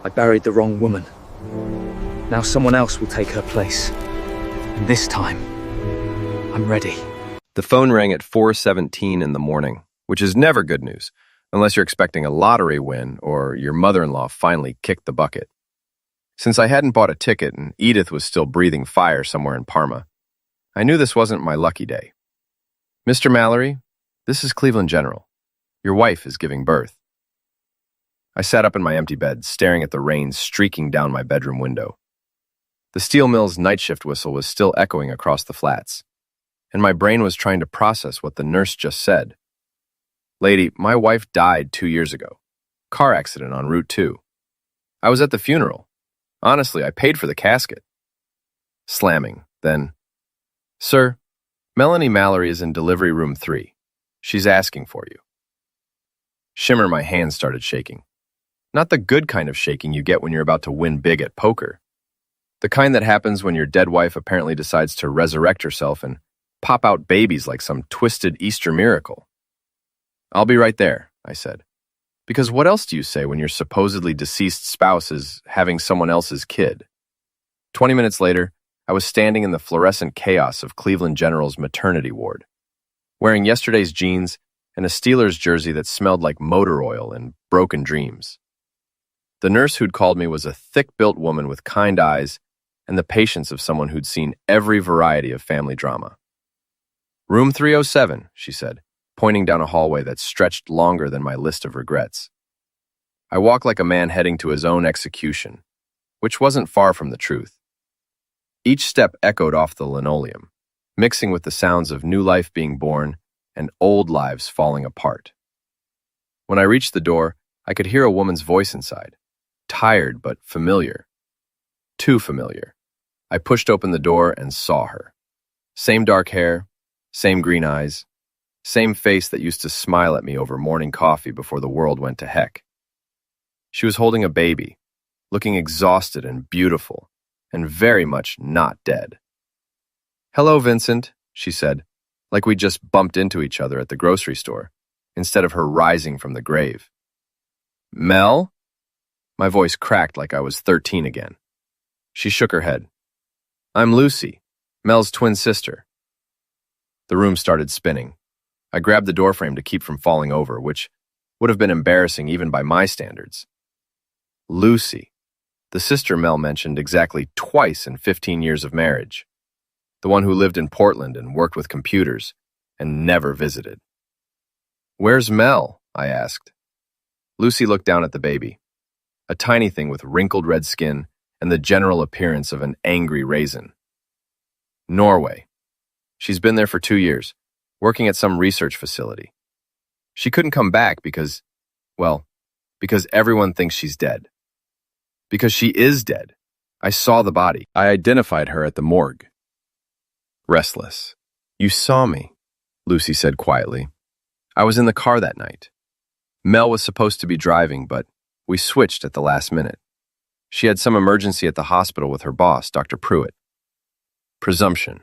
I buried the wrong woman. Now someone else will take her place. And this time, I'm ready. The phone rang at 4:17 in the morning, which is never good news, unless you're expecting a lottery win or your mother-in-law finally kicked the bucket. Since I hadn't bought a ticket and Edith was still breathing fire somewhere in Parma, I knew this wasn't my lucky day. "Mr. Mallory, this is Cleveland General. Your wife is giving birth." I sat up in my empty bed, staring at the rain streaking down my bedroom window. The steel mill's night shift whistle was still echoing across the flats, and my brain was trying to process what the nurse just said. "Lady, my wife died 2 years ago. Car accident on Route 2. I was at the funeral. Honestly, I paid for the casket." Slamming, then, "Sir, Melanie Mallory is in delivery room 3. She's asking for you." Shimmer, my hands started shaking. Not the good kind of shaking you get when you're about to win big at poker. The kind that happens when your dead wife apparently decides to resurrect herself and pop out babies like some twisted Easter miracle. "I'll be right there," I said. Because what else do you say when your supposedly deceased spouse is having someone else's kid? 20 minutes later, I was standing in the fluorescent chaos of Cleveland General's maternity ward, wearing yesterday's jeans and a Steelers jersey that smelled like motor oil and broken dreams. The nurse who'd called me was a thick-built woman with kind eyes and the patience of someone who'd seen every variety of family drama. "Room 307, she said, pointing down a hallway that stretched longer than my list of regrets. I walked like a man heading to his own execution, which wasn't far from the truth. Each step echoed off the linoleum, mixing with the sounds of new life being born and old lives falling apart. When I reached the door, I could hear a woman's voice inside, tired but familiar. Too familiar. I pushed open the door and saw her. Same dark hair, same green eyes, same face that used to smile at me over morning coffee before the world went to heck. She was holding a baby, looking exhausted and beautiful, and very much not dead. "Hello, Vincent," she said, like we just bumped into each other at the grocery store, instead of her rising from the grave. "Mel?" My voice cracked like I was 13 again. She shook her head. "I'm Lucy, Mel's twin sister." The room started spinning. I grabbed the doorframe to keep from falling over, which would have been embarrassing even by my standards. Lucy, the sister Mel mentioned exactly twice in 15 years of marriage. The one who lived in Portland and worked with computers and never visited. "Where's Mel?" I asked. Lucy looked down at the baby, a tiny thing with wrinkled red skin and the general appearance of an angry raisin. "Norway. She's been there for 2 years, working at some research facility. She couldn't come back because everyone thinks she's dead. Because she is dead. I saw the body. I identified her at the morgue." Restless. "You saw me," Lucy said quietly. "I was in the car that night. Mel was supposed to be driving, but we switched at the last minute. She had some emergency at the hospital with her boss, Dr. Pruitt." Presumption.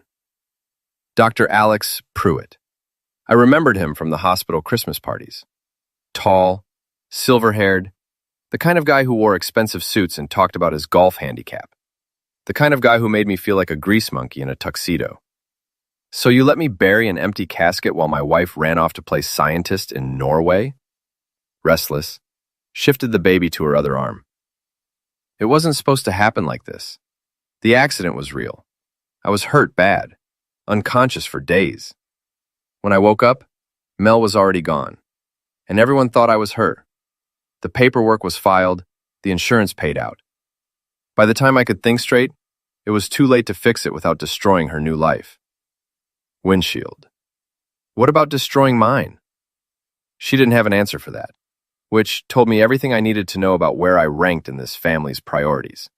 Dr. Alex Pruitt. I remembered him from the hospital Christmas parties. Tall, silver-haired, the kind of guy who wore expensive suits and talked about his golf handicap. The kind of guy who made me feel like a grease monkey in a tuxedo. "So you let me bury an empty casket while my wife ran off to play scientist in Norway?" Restless, shifted the baby to her other arm. "It wasn't supposed to happen like this. The accident was real. I was hurt bad, unconscious for days. When I woke up, Mel was already gone, and everyone thought I was her. The paperwork was filed, the insurance paid out. By the time I could think straight, it was too late to fix it without destroying her new life." Windshield. "What about destroying mine?" She didn't have an answer for that, which told me everything I needed to know about where I ranked in this family's priorities.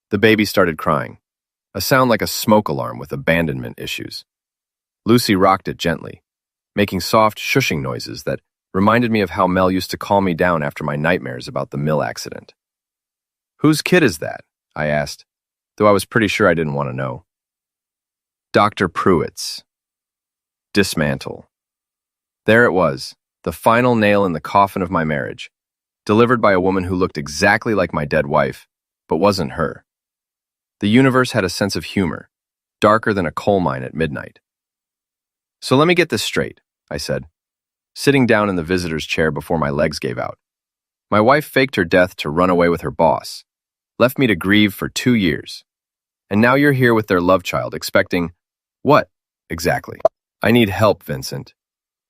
The baby started crying, a sound like a smoke alarm with abandonment issues. Lucy rocked it gently, making soft shushing noises that reminded me of how Mel used to calm me down after my nightmares about the mill accident. "Whose kid is that?" I asked, though I was pretty sure I didn't want to know. "Dr. Pruitt's." Dismantle. There it was, the final nail in the coffin of my marriage. delivered by a woman who looked exactly like my dead wife, but wasn't her. The universe had a sense of humor, darker than a coal mine at midnight. So let me get this straight, I said, sitting down in the visitor's chair before my legs gave out. My wife faked her death to run away with her boss, left me to grieve for 2 years. And now you're here with their love child, expecting what, exactly? I need help, Vincent.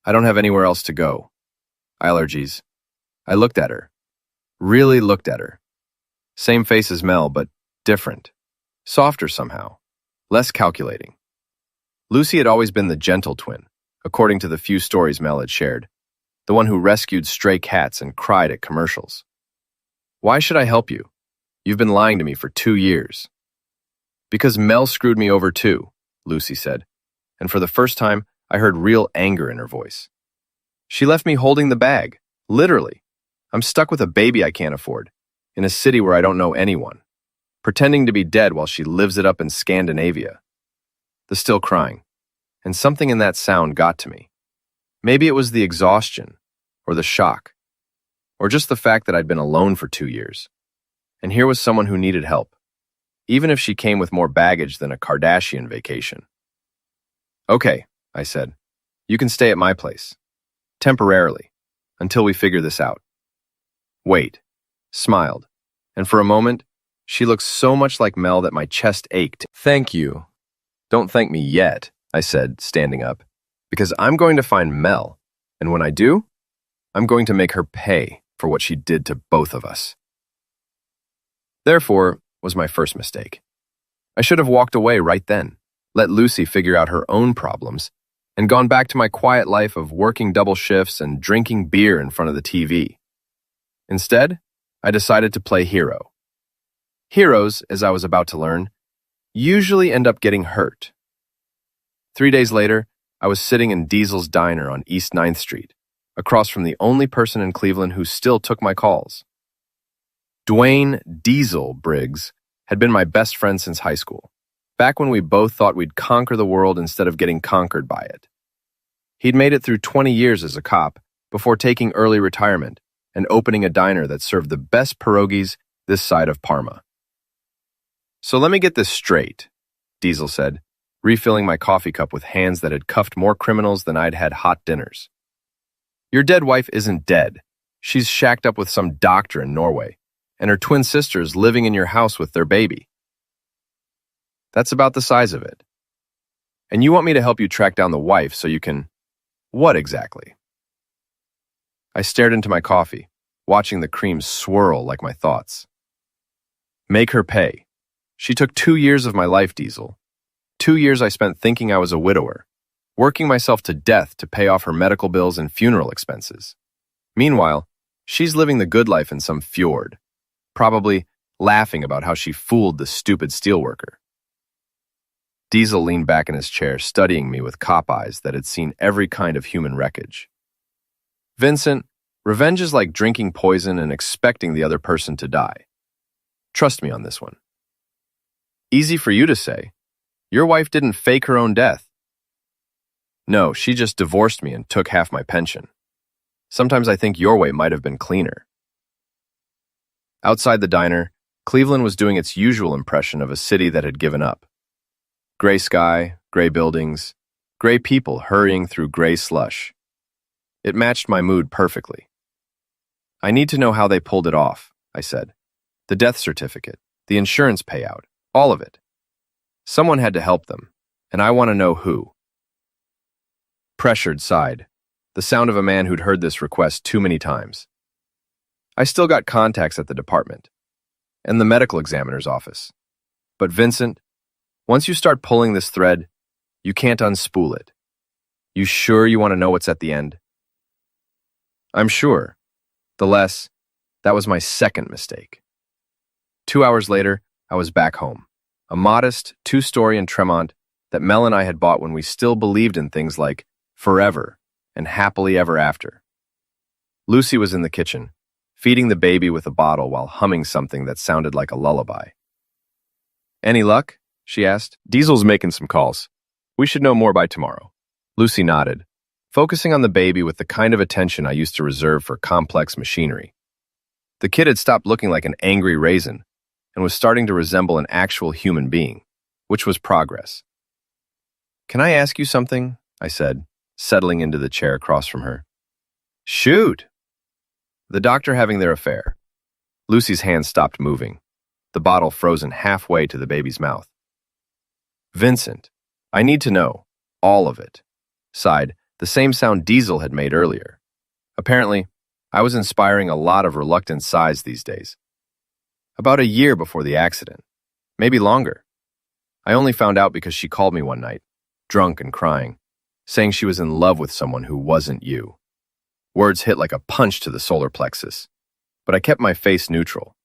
I don't have anywhere else to go. Allergies. I looked at her. Really looked at her. Same face as Mel, but different. Softer somehow. Less calculating. Lucy had always been the gentle twin, according to the few stories Mel had shared. The one who rescued stray cats and cried at commercials. Why should I help you? You've been lying to me for 2 years. Because Mel screwed me over too, Lucy said, and for the first time, I heard real anger in her voice. She left me holding the bag, literally. I'm stuck with a baby I can't afford, in a city where I don't know anyone, pretending to be dead while she lives it up in Scandinavia. The still crying, and something in that sound got to me. Maybe it was the exhaustion, or the shock, or just the fact that I'd been alone for 2 years. And here was someone who needed help, even if she came with more baggage than a Kardashian vacation. Okay, I said, you can stay at my place, temporarily, until we figure this out. Wait, smiled, and for a moment, she looked so much like Mel that my chest ached. Thank you. Don't thank me yet, I said, standing up, because I'm going to find Mel, and when I do, I'm going to make her pay for what she did to both of us. Therefore, was my first mistake. I should have walked away right then, let Lucy figure out her own problems, and gone back to my quiet life of working double shifts and drinking beer in front of the TV. Instead, I decided to play hero. Heroes, as I was about to learn, usually end up getting hurt. 3 days later, I was sitting in Diesel's diner on East 9th Street, across from the only person in Cleveland who still took my calls. Dwayne Diesel Briggs had been my best friend since high school, back when we both thought we'd conquer the world instead of getting conquered by it. He'd made it through 20 years as a cop before taking early retirement and opening a diner that served the best pierogies this side of Parma. So let me get this straight, Diesel said, refilling my coffee cup with hands that had cuffed more criminals than I'd had hot dinners. Your dead wife isn't dead. She's shacked up with some doctor in Norway, and her twin sisters living in your house with their baby. That's about the size of it. And you want me to help you track down the wife so you can... What exactly? I stared into my coffee, watching the cream swirl like my thoughts. Make her pay. She took 2 years of my life, Diesel. 2 years I spent thinking I was a widower, working myself to death to pay off her medical bills and funeral expenses. Meanwhile, she's living the good life in some fjord, probably laughing about how she fooled the stupid steelworker. Diesel leaned back in his chair, studying me with cop eyes that had seen every kind of human wreckage. Vincent, revenge is like drinking poison and expecting the other person to die. Trust me on this one. Easy for you to say. Your wife didn't fake her own death. No, she just divorced me and took half my pension. Sometimes I think your way might have been cleaner. Outside the diner, Cleveland was doing its usual impression of a city that had given up. Gray sky, gray buildings, gray people hurrying through gray slush. It matched my mood perfectly. I need to know how they pulled it off, I said. The death certificate, the insurance payout, all of it. Someone had to help them, and I want to know who. Pressured sighed, the sound of a man who'd heard this request too many times. I still got contacts at the department and the medical examiner's office. But Vincent, once you start pulling this thread, you can't unspool it. You sure you want to know what's at the end? I'm sure. The less, that was my second mistake. 2 hours later, I was back home. A modest 2-story in Tremont that Mel and I had bought when we still believed in things like forever and happily ever after. Lucy was in the kitchen, feeding the baby with a bottle while humming something that sounded like a lullaby. Any luck? She asked. Diesel's making some calls. We should know more by tomorrow. Lucy nodded, focusing on the baby with the kind of attention I used to reserve for complex machinery. The kid had stopped looking like an angry raisin and was starting to resemble an actual human being, which was progress. "Can I ask you something?" I said, settling into the chair across from her. "Shoot!" The doctor having their affair. Lucy's hand stopped moving, the bottle frozen halfway to the baby's mouth. "Vincent, I need to know. All of it." Sighed, the same sound Diesel had made earlier. Apparently, I was inspiring a lot of reluctant sighs these days. About a year before the accident. Maybe longer. I only found out because she called me one night, drunk and crying, saying she was in love with someone who wasn't you. Words hit like a punch to the solar plexus, but I kept my face neutral.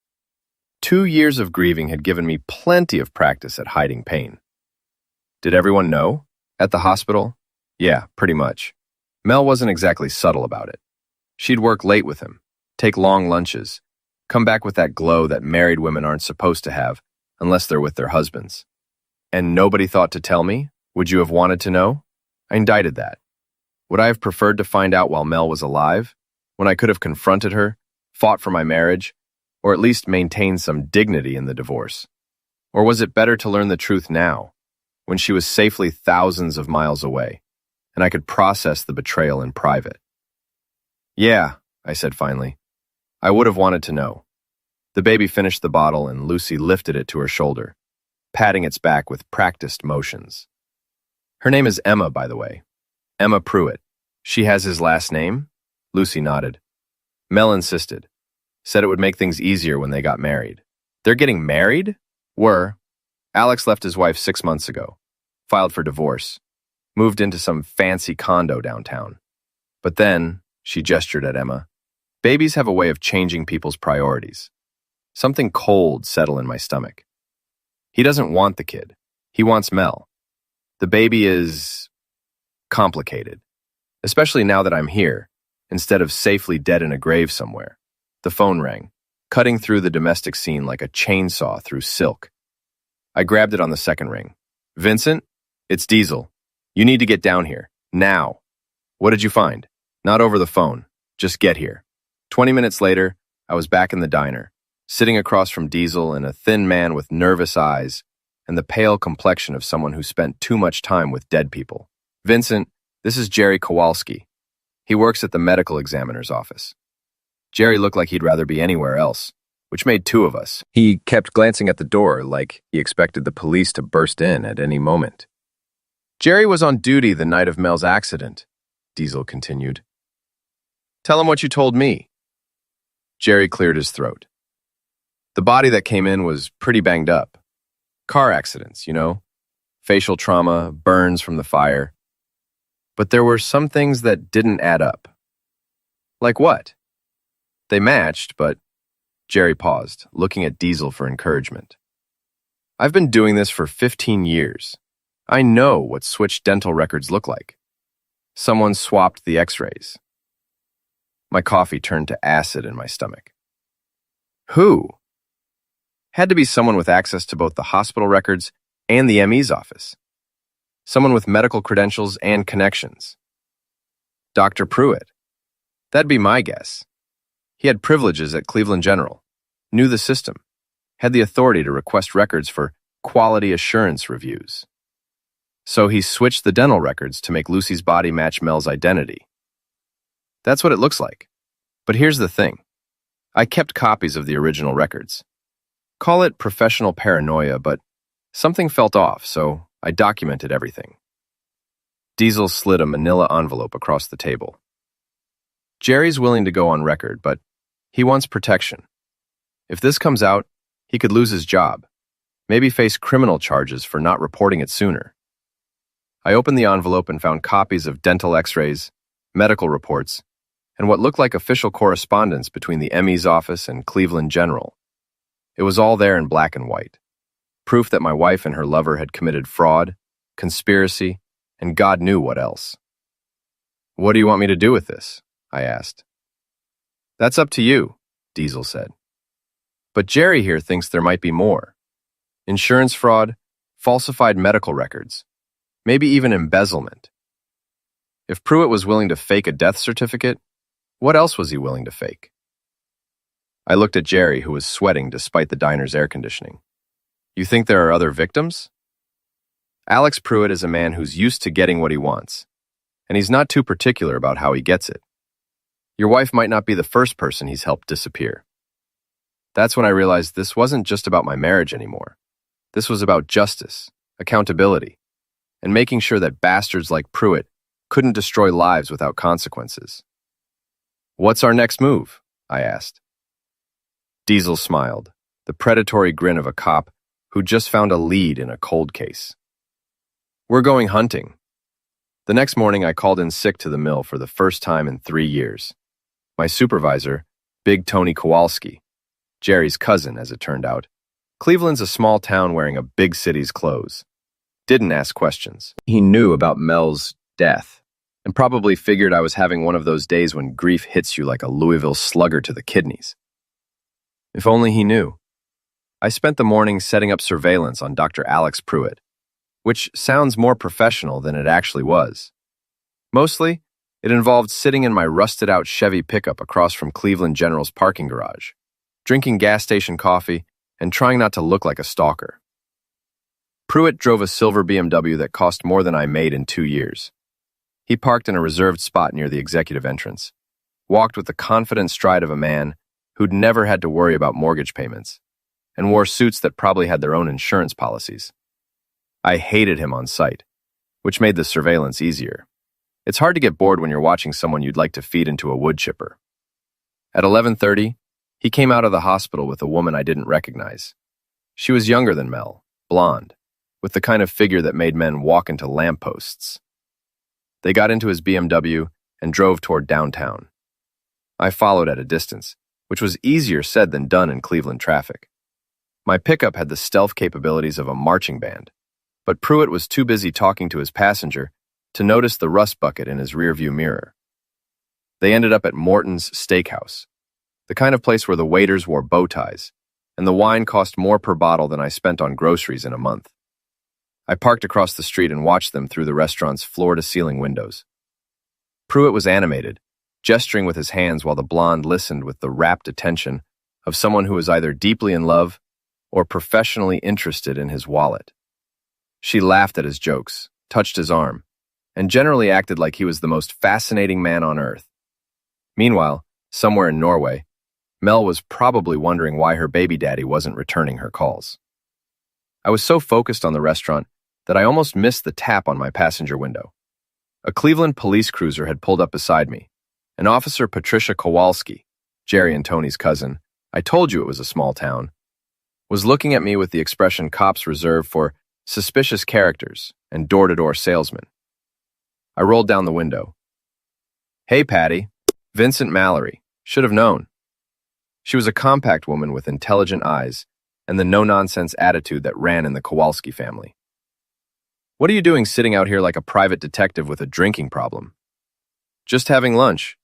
2 years of grieving had given me plenty of practice at hiding pain. Did everyone know? At the hospital? Yeah, pretty much. Mel wasn't exactly subtle about it. She'd work late with him, take long lunches, come back with that glow that married women aren't supposed to have unless they're with their husbands. And nobody thought to tell me? Would you have wanted to know? I indicted that. Would I have preferred to find out while Mel was alive, when I could have confronted her, fought for my marriage, or at least maintained some dignity in the divorce? Or was it better to learn the truth now, when she was safely thousands of miles away, and I could process the betrayal in private? "Yeah," I said finally. "I would have wanted to know." The baby finished the bottle and Lucy lifted it to her shoulder, patting its back with practiced motions. "Her name is Emma, by the way. Emma Pruitt. She has his last name?" Lucy nodded. Mel insisted. Said it would make things easier when they got married. "They're getting married?" "Were. Alex left his wife 6 months ago. Filed for divorce. Moved into some fancy condo downtown. But then," she gestured at Emma, "babies have a way of changing people's priorities." Something cold settled in my stomach. He doesn't want the kid. He wants Mel. The baby is complicated, especially now that I'm here, instead of safely dead in a grave somewhere. The phone rang, cutting through the domestic scene like a chainsaw through silk. I grabbed it on the second ring. "Vincent, it's Diesel. You need to get down here. Now." "What did you find?" "Not over the phone. Just get here." 20 minutes later, I was back in the diner, sitting across from Diesel and a thin man with nervous eyes and the pale complexion of someone who spent too much time with dead people. "Vincent, this is Jerry Kowalski. He works at the medical examiner's office." Jerry looked like he'd rather be anywhere else, which made two of us. He kept glancing at the door like he expected the police to burst in at any moment. "Jerry was on duty the night of Mel's accident," Diesel continued. "Tell him what you told me." Jerry cleared his throat. "The body that came in was pretty banged up. Car accidents, you know? Facial trauma, burns from the fire. But there were some things that didn't add up." "Like what?" "They matched, but..." Jerry paused, looking at Diesel for encouragement. "I've been doing this for 15 years. I know what switched dental records look like. Someone swapped the x-rays." My coffee turned to acid in my stomach. "Who?" "Had to be someone with access to both the hospital records and the ME's office. Someone with medical credentials and connections." "Dr. Pruitt. That'd be my guess. He had privileges at Cleveland General, knew the system, had the authority to request records for quality assurance reviews. So he switched the dental records to make Lucy's body match Mel's identity. That's what it looks like. But here's the thing. I kept copies of the original records. Call it professional paranoia, but something felt off, so I documented everything." Diesel slid a manila envelope across the table. "Jerry's willing to go on record, but he wants protection. If this comes out, he could lose his job, maybe face criminal charges for not reporting it sooner." I opened the envelope and found copies of dental x-rays, medical reports, and what looked like official correspondence between the ME's office and Cleveland General. It was all there in black and white. Proof that my wife and her lover had committed fraud, conspiracy, and God knew what else. "What do you want me to do with this?" I asked. "That's up to you," Diesel said. "But Jerry here thinks there might be more. Insurance fraud, falsified medical records, maybe even embezzlement. If Pruitt was willing to fake a death certificate, what else was he willing to fake?" I looked at Jerry, who was sweating despite the diner's air conditioning. You think there are other victims? Alex Pruitt is a man who's used to getting what he wants, and he's not too particular about how he gets it. Your wife might not be the first person he's helped disappear. That's when I realized this wasn't just about my marriage anymore. This was about justice, accountability, and making sure that bastards like Pruitt couldn't destroy lives without consequences. What's our next move? I asked. Diesel smiled, the predatory grin of a cop who just found a lead in a cold case. We're going hunting. The next morning, I called in sick to the mill for the first time in 3 years. My supervisor, Big Tony Kowalski, Jerry's cousin, as it turned out. Cleveland's a small town wearing a big city's clothes. Didn't ask questions. He knew about Mel's death and probably figured I was having one of those days when grief hits you like a Louisville Slugger to the kidneys. If only he knew. I spent the morning setting up surveillance on Dr. Alex Pruitt, which sounds more professional than it actually was. Mostly, it involved sitting in my rusted-out Chevy pickup across from Cleveland General's parking garage, drinking gas station coffee, and trying not to look like a stalker. Pruitt drove a silver BMW that cost more than I made in 2 years. He parked in a reserved spot near the executive entrance, walked with the confident stride of a man who'd never had to worry about mortgage payments, and wore suits that probably had their own insurance policies. I hated him on sight, which made the surveillance easier. It's hard to get bored when you're watching someone you'd like to feed into a wood chipper. At 11:30, he came out of the hospital with a woman I didn't recognize. She was younger than Mel, blonde, with the kind of figure that made men walk into lampposts. They got into his BMW and drove toward downtown. I followed at a distance, which was easier said than done in Cleveland traffic. My pickup had the stealth capabilities of a marching band, but Pruitt was too busy talking to his passenger to notice the rust bucket in his rearview mirror. They ended up at Morton's Steakhouse, the kind of place where the waiters wore bow ties, and the wine cost more per bottle than I spent on groceries in a month. I parked across the street and watched them through the restaurant's floor-to-ceiling windows. Pruitt was animated, gesturing with his hands while the blonde listened with the rapt attention of someone who was either deeply in love or professionally interested in his wallet. She laughed at his jokes, touched his arm, and generally acted like he was the most fascinating man on earth. Meanwhile, somewhere in Norway, Mel was probably wondering why her baby daddy wasn't returning her calls. I was so focused on the restaurant that I almost missed the tap on my passenger window. A Cleveland police cruiser had pulled up beside me, and Officer Patricia Kowalski, Jerry and Tony's cousin, I told you it was a small town, was looking at me with the expression cops reserve for suspicious characters and door-to-door salesmen. I rolled down the window. Hey, Patty. Vincent Mallory. Should have known. She was a compact woman with intelligent eyes and the no-nonsense attitude that ran in the Kowalski family. What are you doing sitting out here like a private detective with a drinking problem? Just having lunch.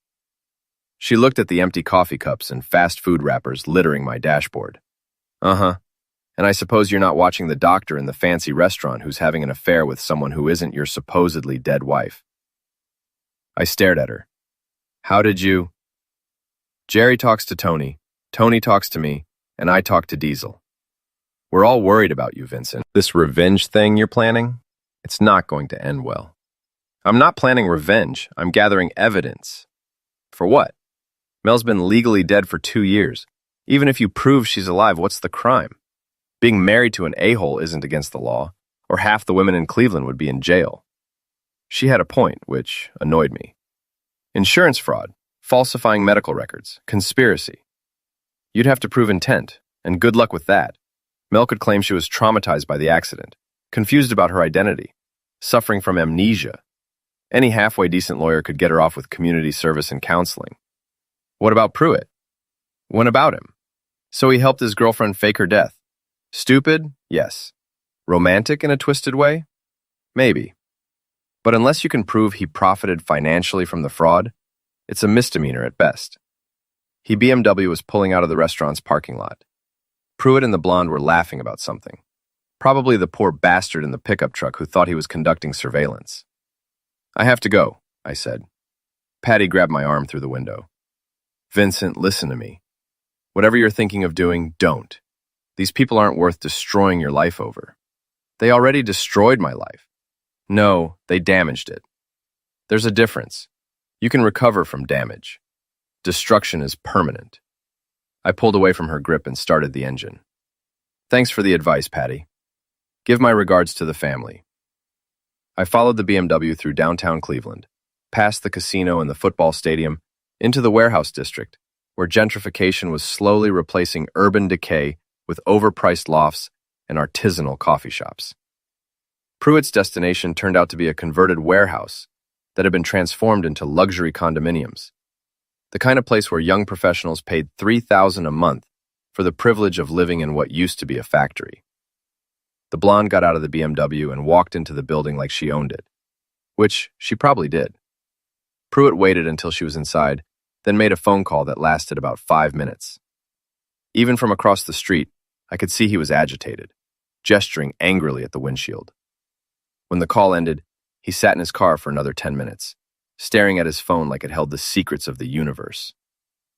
She looked at the empty coffee cups and fast food wrappers littering my dashboard. Uh-huh. And I suppose you're not watching the doctor in the fancy restaurant who's having an affair with someone who isn't your supposedly dead wife. I stared at her. How did you? Jerry talks to Tony, Tony talks to me, and I talk to Diesel. We're all worried about you, Vincent. This revenge thing you're planning, it's not going to end well. I'm not planning revenge. I'm gathering evidence. For what? Mel's been legally dead for 2 years. Even if you prove she's alive, what's the crime? Being married to an a-hole isn't against the law, or half the women in Cleveland would be in jail. She had a point, which annoyed me. Insurance fraud, falsifying medical records, conspiracy. You'd have to prove intent, and good luck with that. Mel could claim she was traumatized by the accident, confused about her identity, suffering from amnesia. Any halfway decent lawyer could get her off with community service and counseling. What about Pruitt? What about him? So he helped his girlfriend fake her death. Stupid? Yes. Romantic in a twisted way? Maybe. But unless you can prove he profited financially from the fraud, it's a misdemeanor at best. He BMW was pulling out of the restaurant's parking lot. Pruitt and the blonde were laughing about something. Probably the poor bastard in the pickup truck who thought he was conducting surveillance. I have to go, I said. Patty grabbed my arm through the window. Vincent, listen to me. Whatever you're thinking of doing, don't. These people aren't worth destroying your life over. They already destroyed my life. No, they damaged it. There's a difference. You can recover from damage. Destruction is permanent. I pulled away from her grip and started the engine. Thanks for the advice, Patty. Give my regards to the family. I followed the BMW through downtown Cleveland, past the casino and the football stadium, into the warehouse district, where gentrification was slowly replacing urban decay with overpriced lofts and artisanal coffee shops. Pruitt's destination turned out to be a converted warehouse that had been transformed into luxury condominiums, the kind of place where young professionals paid $3,000 a month for the privilege of living in what used to be a factory. The blonde got out of the BMW and walked into the building like she owned it, which she probably did. Pruitt waited until she was inside, then made a phone call that lasted about 5 minutes. Even from across the street, I could see he was agitated, gesturing angrily at the windshield. When the call ended, he sat in his car for another 10 minutes, staring at his phone like it held the secrets of the universe.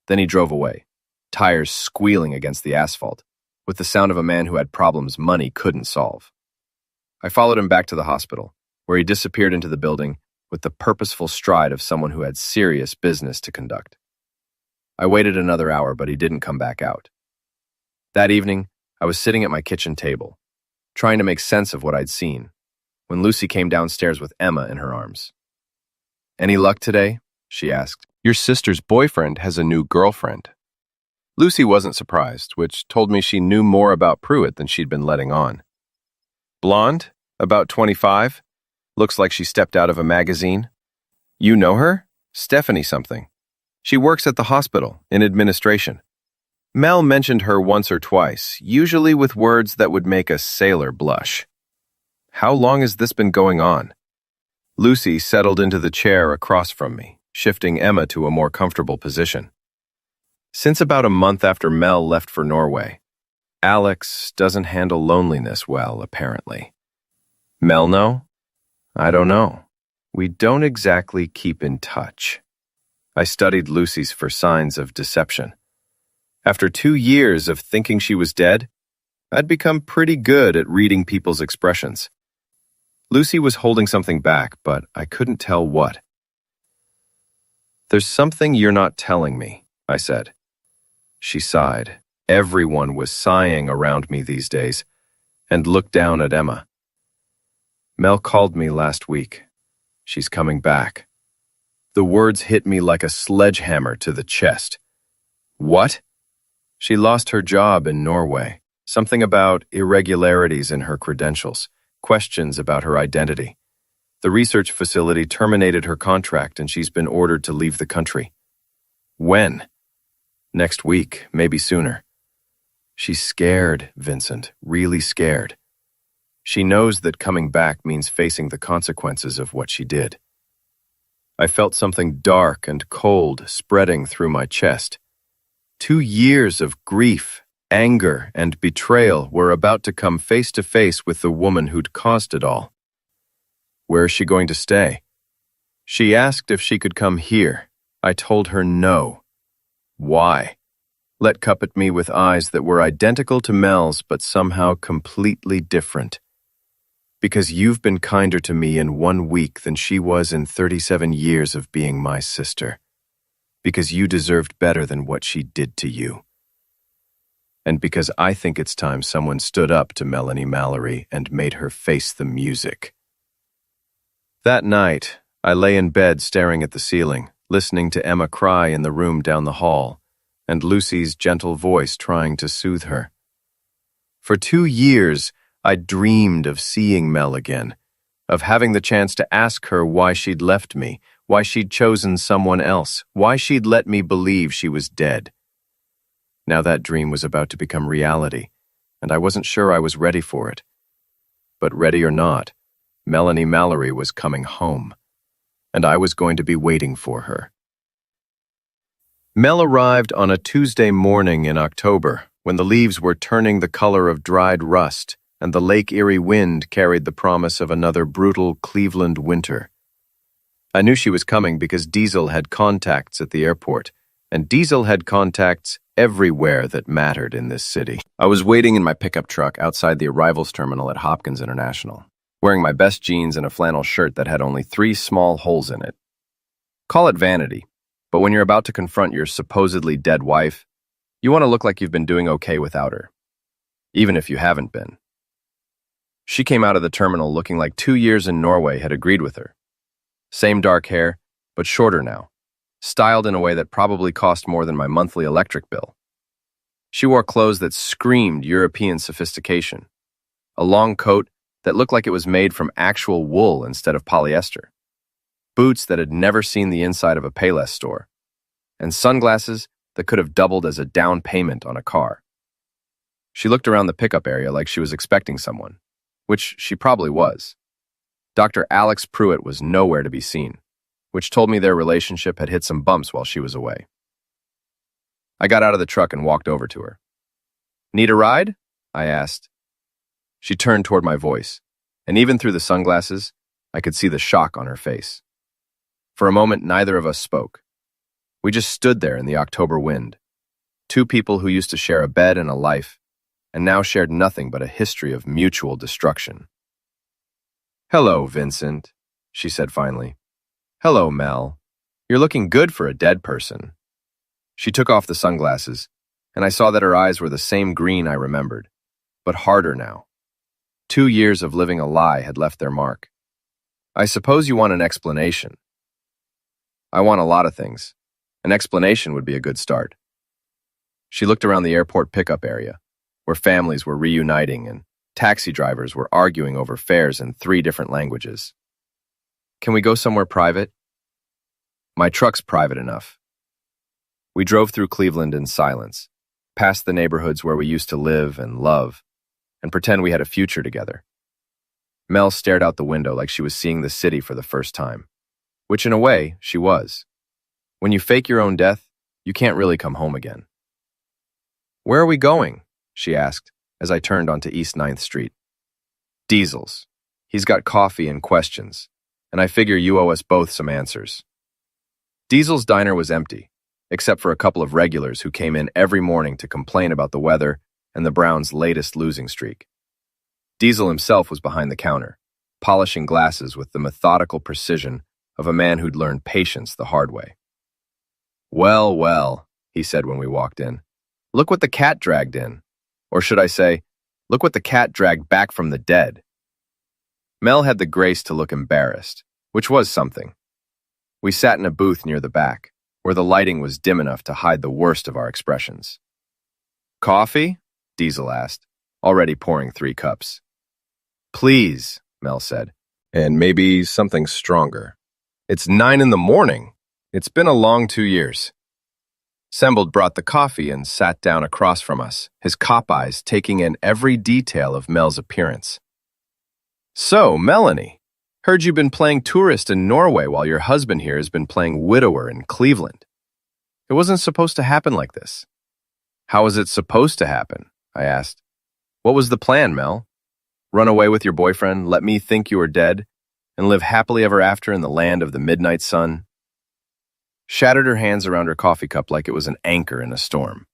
Then he drove away, tires squealing against the asphalt, with the sound of a man who had problems money couldn't solve. I followed him back to the hospital, where he disappeared into the building with the purposeful stride of someone who had serious business to conduct. I waited another hour, but he didn't come back out. That evening, I was sitting at my kitchen table, trying to make sense of what I'd seen, when Lucy came downstairs with Emma in her arms. "Any luck today?" she asked. "Your sister's boyfriend has a new girlfriend." Lucy wasn't surprised, which told me she knew more about Pruitt than she'd been letting on. "Blonde? About 25? Looks like she stepped out of a magazine. You know her? Stephanie something. She works at the hospital, in administration. Mel mentioned her once or twice, usually with words that would make a sailor blush. How long has this been going on?" Lucy settled into the chair across from me, shifting Emma to a more comfortable position. "Since about a month after Mel left for Norway. Alex doesn't handle loneliness well, apparently." "Mel know?" "I don't know. We don't exactly keep in touch." I studied Lucy's for signs of deception. After 2 years of thinking she was dead, I'd become pretty good at reading people's expressions. Lucy was holding something back, but I couldn't tell what. "There's something you're not telling me," I said. She sighed. Everyone was sighing around me these days, and looked down at Emma. "Mel called me last week. She's coming back." The words hit me like a sledgehammer to the chest. "What?" "She lost her job in Norway. Something about irregularities in her credentials, questions about her identity. The research facility terminated her contract and she's been ordered to leave the country." "When?" "Next week, maybe sooner." "She's scared, Vincent, really scared. She knows that coming back means facing the consequences of what she did." I felt something dark and cold spreading through my chest. 2 years of grief, anger, and betrayal were about to come face to face with the woman who'd caused it all. "Where is she going to stay?" She asked if she could come here. I told her no. "Why?" Let up at me with eyes that were identical to Mel's but somehow completely different. "Because you've been kinder to me in 1 week than she was in 37 years of being my sister. Because you deserved better than what she did to you. And because I think it's time someone stood up to Melanie Mallory and made her face the music." That night, I lay in bed staring at the ceiling, listening to Emma cry in the room down the hall, and Lucy's gentle voice trying to soothe her. For 2 years, I dreamed of seeing Mel again, of having the chance to ask her why she'd left me, why she'd chosen someone else, why she'd let me believe she was dead. Now that dream was about to become reality, and I wasn't sure I was ready for it. But ready or not, Melanie Mallory was coming home, and I was going to be waiting for her. Mel arrived on a Tuesday morning in October, when the leaves were turning the color of dried rust, and the Lake Erie wind carried the promise of another brutal Cleveland winter. I knew she was coming because Diesel had contacts at the airport, and Diesel had contacts everywhere that mattered in this city. I was waiting in my pickup truck outside the arrivals terminal at Hopkins International, wearing my best jeans and a flannel shirt that had only 3 small holes in it. Call it vanity, but when you're about to confront your supposedly dead wife, you want to look like you've been doing okay without her, even if you haven't been. She came out of the terminal looking like 2 years in Norway had agreed with her. Same dark hair, but shorter now, styled in a way that probably cost more than my monthly electric bill. She wore clothes that screamed European sophistication, a long coat that looked like it was made from actual wool instead of polyester, boots that had never seen the inside of a Payless store, and sunglasses that could have doubled as a down payment on a car. She looked around the pickup area like she was expecting someone, which she probably was. Dr. Alex Pruitt was nowhere to be seen, which told me their relationship had hit some bumps while she was away. I got out of the truck and walked over to her. "Need a ride?" I asked. She turned toward my voice, and even through the sunglasses, I could see the shock on her face. For a moment, neither of us spoke. We just stood there in the October wind, 2 people who used to share a bed and a life, and now shared nothing but a history of mutual destruction. "Hello, Vincent," she said finally. "Hello, Mel. You're looking good for a dead person." She took off the sunglasses, and I saw that her eyes were the same green I remembered, but harder now. 2 years of living a lie had left their mark. "I suppose you want an explanation." "I want a lot of things. An explanation would be a good start." She looked around the airport pickup area, where families were reuniting and taxi drivers were arguing over fares in 3 different languages. "Can we go somewhere private?" "My truck's private enough." We drove through Cleveland in silence, past the neighborhoods where we used to live and love, and pretend we had a future together. Mel stared out the window like she was seeing the city for the first time, which in a way, she was. When you fake your own death, you can't really come home again. "Where are we going?" she asked, as I turned onto East 9th Street. "Diesel's. He's got coffee and questions, and I figure you owe us both some answers." Diesel's diner was empty, except for a couple of regulars who came in every morning to complain about the weather and the Browns' latest losing streak. Diesel himself was behind the counter, polishing glasses with the methodical precision of a man who'd learned patience the hard way. "Well, well," he said when we walked in. "Look what the cat dragged in. Or should I say, look what the cat dragged back from the dead." Mel had the grace to look embarrassed, which was something. We sat in a booth near the back, where the lighting was dim enough to hide the worst of our expressions. "Coffee?" Diesel asked, already pouring 3 cups. "Please," Mel said, "and maybe something stronger. It's 9 in the morning. It's been a long 2 years." Sembold brought the coffee and sat down across from us, his cop eyes taking in every detail of Mel's appearance. "So, Melanie, heard you've been playing tourist in Norway while your husband here has been playing widower in Cleveland. It wasn't supposed to happen like this." "How was it supposed to happen?" I asked. "What was the plan, Mel? Run away with your boyfriend, let me think you were dead, and live happily ever after in the land of the midnight sun?" Shattered her hands around her coffee cup like it was an anchor in a storm.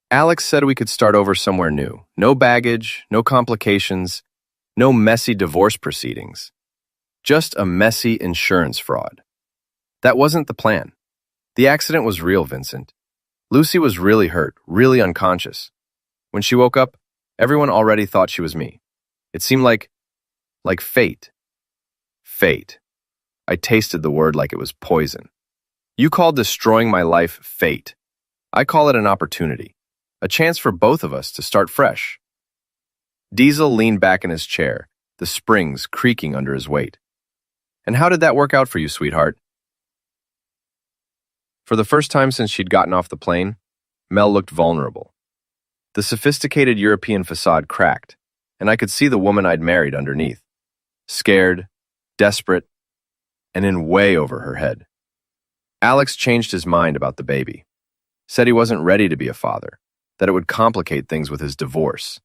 "Alex said we could start over somewhere new. No baggage, no complications, no messy divorce proceedings. Just a messy insurance fraud. That wasn't the plan. The accident was real, Vincent. Lucy was really hurt, really unconscious. When she woke up, everyone already thought she was me. It seemed like fate. Fate. I tasted the word like it was poison. You call destroying my life fate. I call it an opportunity, a chance for both of us to start fresh." Diesel leaned back in his chair, the springs creaking under his weight. "And how did that work out for you, sweetheart?" For the first time since she'd gotten off the plane, Mel looked vulnerable. The sophisticated European facade cracked, and I could see the woman I'd married underneath. Scared, desperate, and in way over her head. Alex changed his mind about the baby. Said he wasn't ready to be a father, that it would complicate things with his divorce.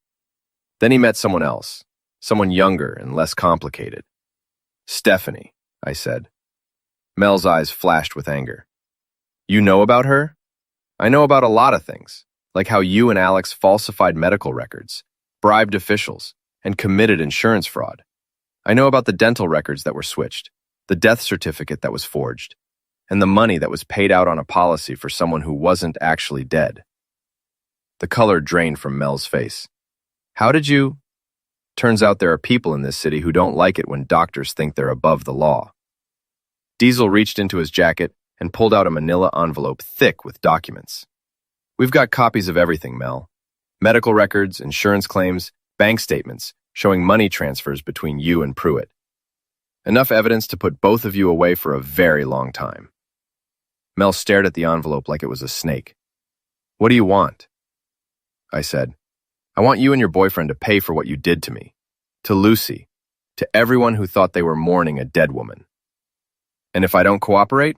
Then he met someone else, someone younger and less complicated. "Stephanie," I said. Mel's eyes flashed with anger. "You know about her?" I know about a lot of things, like how you and Alex falsified medical records, bribed officials, and committed insurance fraud. I know about the dental records that were switched, the death certificate that was forged, and the money that was paid out on a policy for someone who wasn't actually dead. The color drained from Mel's face. How did you? Turns out there are people in this city who don't like it when doctors think they're above the law. Diesel reached into his jacket and pulled out a manila envelope thick with documents. We've got copies of everything, Mel. Medical records, insurance claims, bank statements showing money transfers between you and Pruitt. Enough evidence to put both of you away for a very long time. Mel stared at the envelope like it was a snake. What do you want? I said. I want you and your boyfriend to pay for what you did to me, to Lucy, to everyone who thought they were mourning a dead woman. And if I don't cooperate,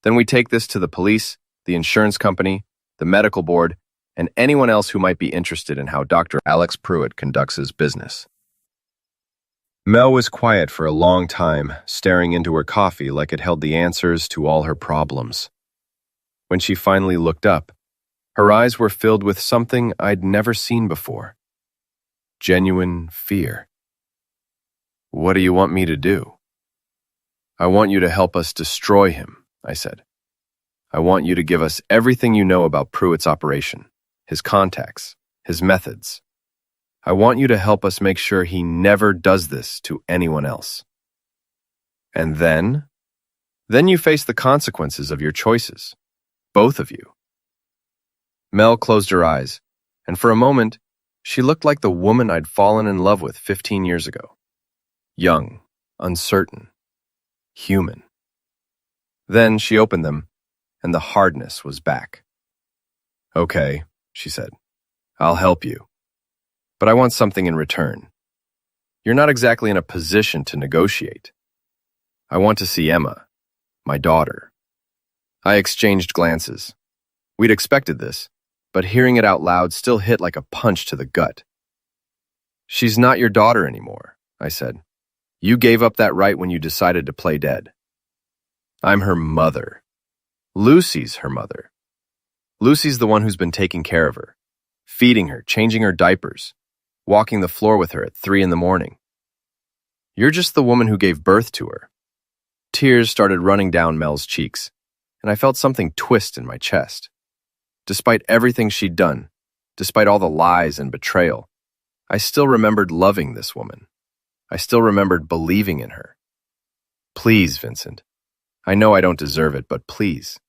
then we take this to the police, the insurance company, the medical board, and anyone else who might be interested in how Dr. Alex Pruitt conducts his business. Mel was quiet for a long time, staring into her coffee like it held the answers to all her problems. When she finally looked up, her eyes were filled with something I'd never seen before. Genuine fear. What do you want me to do? I want you to help us destroy him, I said. I want you to give us everything you know about Pruitt's operation, his contacts, his methods. I want you to help us make sure he never does this to anyone else. And then you face the consequences of your choices, both of you. Mel closed her eyes, and for a moment, she looked like the woman I'd fallen in love with 15 years ago. Young, uncertain, human. Then she opened them, and the hardness was back. Okay, she said. I'll help you. But I want something in return. You're not exactly in a position to negotiate. I want to see Emma, my daughter. I exchanged glances. We'd expected this, but hearing it out loud still hit like a punch to the gut. She's not your daughter anymore, I said. You gave up that right when you decided to play dead. I'm her mother. Lucy's her mother. Lucy's the one who's been taking care of her, feeding her, changing her diapers, walking the floor with her at 3 a.m. You're just the woman who gave birth to her. Tears started running down Mel's cheeks, and I felt something twist in my chest. Despite everything she'd done, despite all the lies and betrayal, I still remembered loving this woman. I still remembered believing in her. Please, Vincent. I know I don't deserve it, but please,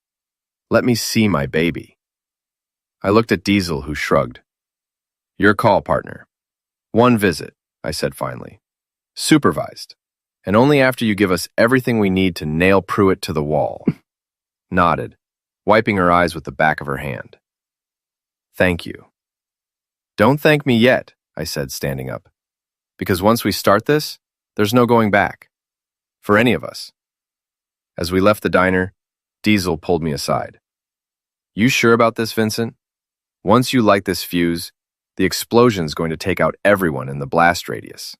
let me see my baby. I looked at Diesel, who shrugged. Your call, partner. 1 visit, I said finally. Supervised, and only after you give us everything we need to nail Pruitt to the wall. Nodded, wiping her eyes with the back of her hand. Thank you. Don't thank me yet, I said, standing up. Because once we start this, there's no going back. For any of us. As we left the diner, Diesel pulled me aside. You sure about this, Vincent? Once you light this fuse, the explosion's going to take out everyone in the blast radius.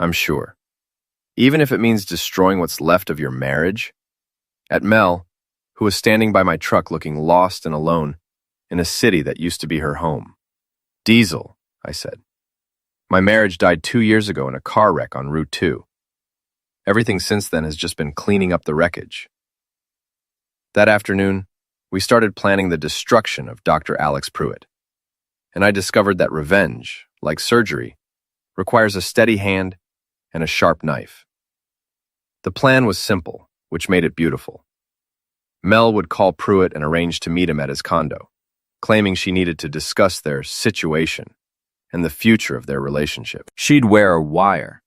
I'm sure. Even if it means destroying what's left of your marriage? At Mel, who was standing by my truck looking lost and alone in a city that used to be her home. Diesel, I said. My marriage died 2 years ago in a car wreck on Route 2. Everything since then has just been cleaning up the wreckage. That afternoon, we started planning the destruction of Dr. Alex Pruitt. And I discovered that revenge, like surgery, requires a steady hand and a sharp knife. The plan was simple, which made it beautiful. Mel would call Pruitt and arrange to meet him at his condo, claiming she needed to discuss their situation and the future of their relationship. She'd wear a wire,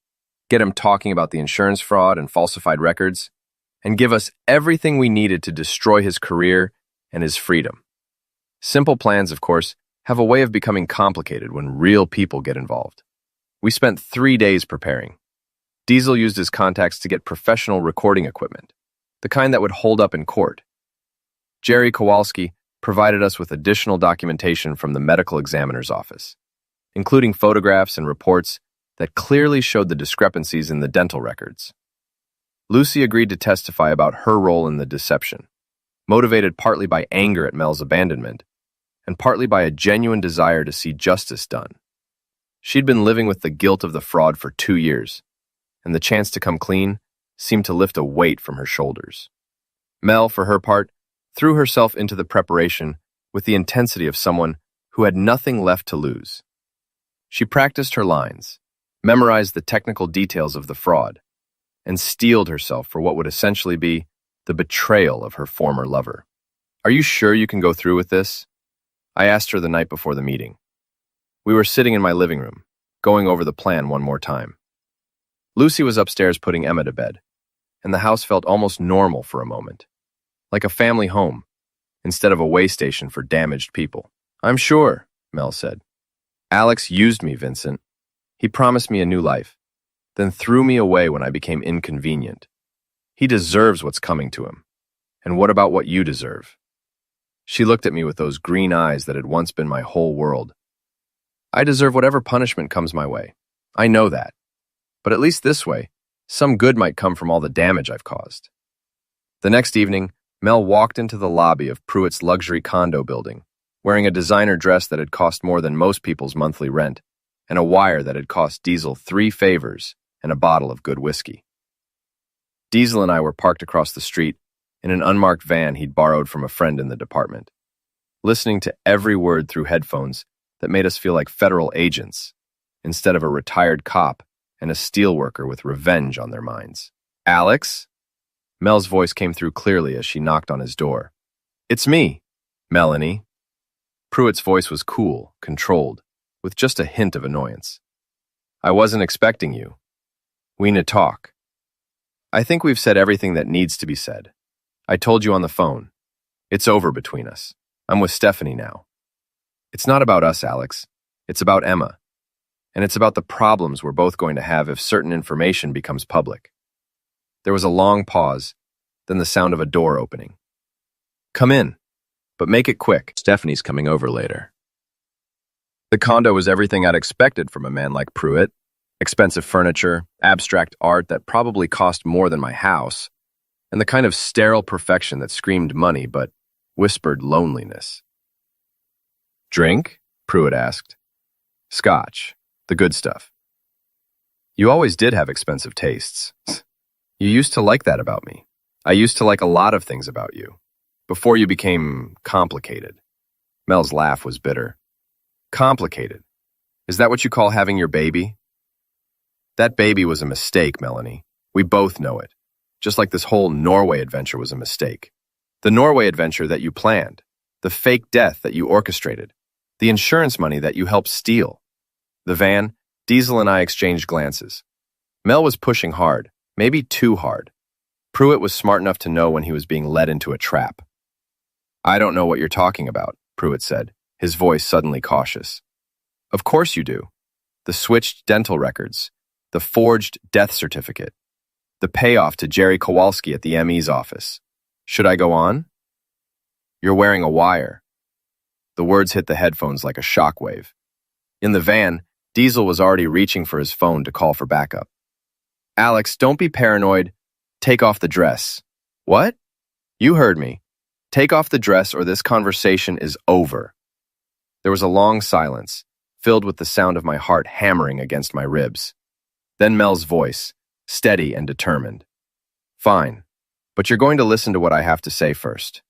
get him talking about the insurance fraud and falsified records, and give us everything we needed to destroy his career and his freedom. Simple plans, of course, have a way of becoming complicated when real people get involved. We spent 3 days preparing. Diesel used his contacts to get professional recording equipment, the kind that would hold up in court. Jerry Kowalski provided us with additional documentation from the medical examiner's office, including photographs and reports that clearly showed the discrepancies in the dental records. Lucy agreed to testify about her role in the deception, motivated partly by anger at Mel's abandonment, and partly by a genuine desire to see justice done. She'd been living with the guilt of the fraud for 2 years, and the chance to come clean seemed to lift a weight from her shoulders. Mel, for her part, threw herself into the preparation with the intensity of someone who had nothing left to lose. She practiced her lines, memorized the technical details of the fraud, and steeled herself for what would essentially be the betrayal of her former lover. "Are you sure you can go through with this?" I asked her the night before the meeting. We were sitting in my living room, going over the plan one more time. Lucy was upstairs putting Emma to bed, and the house felt almost normal for a moment, like a family home, instead of a way station for damaged people. "I'm sure," Mel said. "Alex used me, Vincent. He promised me a new life, then threw me away when I became inconvenient. He deserves what's coming to him. And what about what you deserve?" She looked at me with those green eyes that had once been my whole world. "I deserve whatever punishment comes my way. I know that. But at least this way, some good might come from all the damage I've caused." The next evening, Mel walked into the lobby of Pruitt's luxury condo building, wearing a designer dress that had cost more than most people's monthly rent, and a wire that had cost Diesel 3 favors and a bottle of good whiskey. Diesel and I were parked across the street in an unmarked van he'd borrowed from a friend in the department, listening to every word through headphones that made us feel like federal agents, instead of a retired cop and a steelworker with revenge on their minds. "Alex?" Mel's voice came through clearly as she knocked on his door. "It's me, Melanie." Pruitt's voice was cool, controlled, with just a hint of annoyance. "I wasn't expecting you. We need to talk. I think we've said everything that needs to be said. I told you on the phone. It's over between us. I'm with Stephanie now. It's not about us, Alex. It's about Emma. And it's about the problems we're both going to have if certain information becomes public." There was a long pause, then the sound of a door opening. "Come in, but make it quick. Stephanie's coming over later." The condo was everything I'd expected from a man like Pruitt. Expensive furniture, abstract art that probably cost more than my house, and the kind of sterile perfection that screamed money but whispered loneliness. "Drink?" Pruitt asked. "Scotch, the good stuff." "You always did have expensive tastes. You used to like that about me. I used to like a lot of things about you, before you became complicated." Mel's laugh was bitter. "Complicated? Is that what you call having your baby?" "That baby was a mistake, Melanie. We both know it. Just like this whole Norway adventure was a mistake. The Norway adventure that you planned, the fake death that you orchestrated, the insurance money that you helped steal. The van, Diesel and I exchanged glances. Mel was pushing hard, maybe too hard. Pruitt was smart enough to know when he was being led into a trap. "I don't know what you're talking about," Pruitt said, his voice suddenly cautious. "Of course you do. The switched dental records, the forged death certificate, the payoff to Jerry Kowalski at the ME's office. Should I go on?" "You're wearing a wire." The words hit the headphones like a shockwave. In the van, Diesel was already reaching for his phone to call for backup. "Alex, don't be paranoid. Take off the dress." "What?" "You heard me. Take off the dress or this conversation is over." There was a long silence, filled with the sound of my heart hammering against my ribs. Then Mel's voice, steady and determined. "Fine, but you're going to listen to what I have to say first."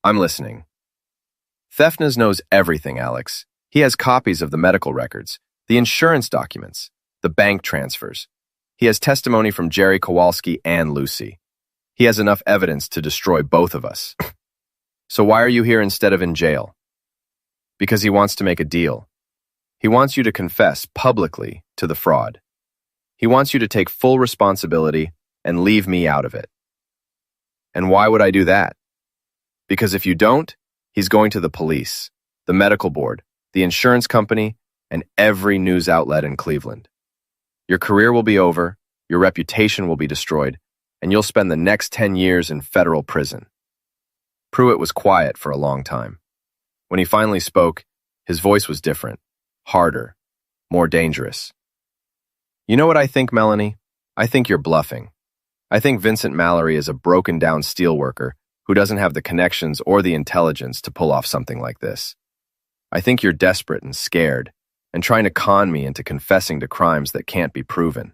"I'm listening." "Thefnes knows everything, Alex. He has copies of the medical records, the insurance documents, the bank transfers. He has testimony from Jerry Kowalski and Lucy. He has enough evidence to destroy both of us. So why are you here instead of in jail?" "Because he wants to make a deal. He wants you to confess publicly to the fraud. He wants you to take full responsibility and leave me out of it." "And why would I do that?" "Because if you don't, he's going to the police, the medical board, the insurance company, and every news outlet in Cleveland. Your career will be over, your reputation will be destroyed, and you'll spend the next 10 years in federal prison." Pruitt was quiet for a long time. When he finally spoke, his voice was different, harder, more dangerous. "You know what I think, Melanie? I think you're bluffing. I think Vincent Mallory is a broken-down steelworker who doesn't have the connections or the intelligence to pull off something like this. I think you're desperate and scared, and trying to con me into confessing to crimes that can't be proven.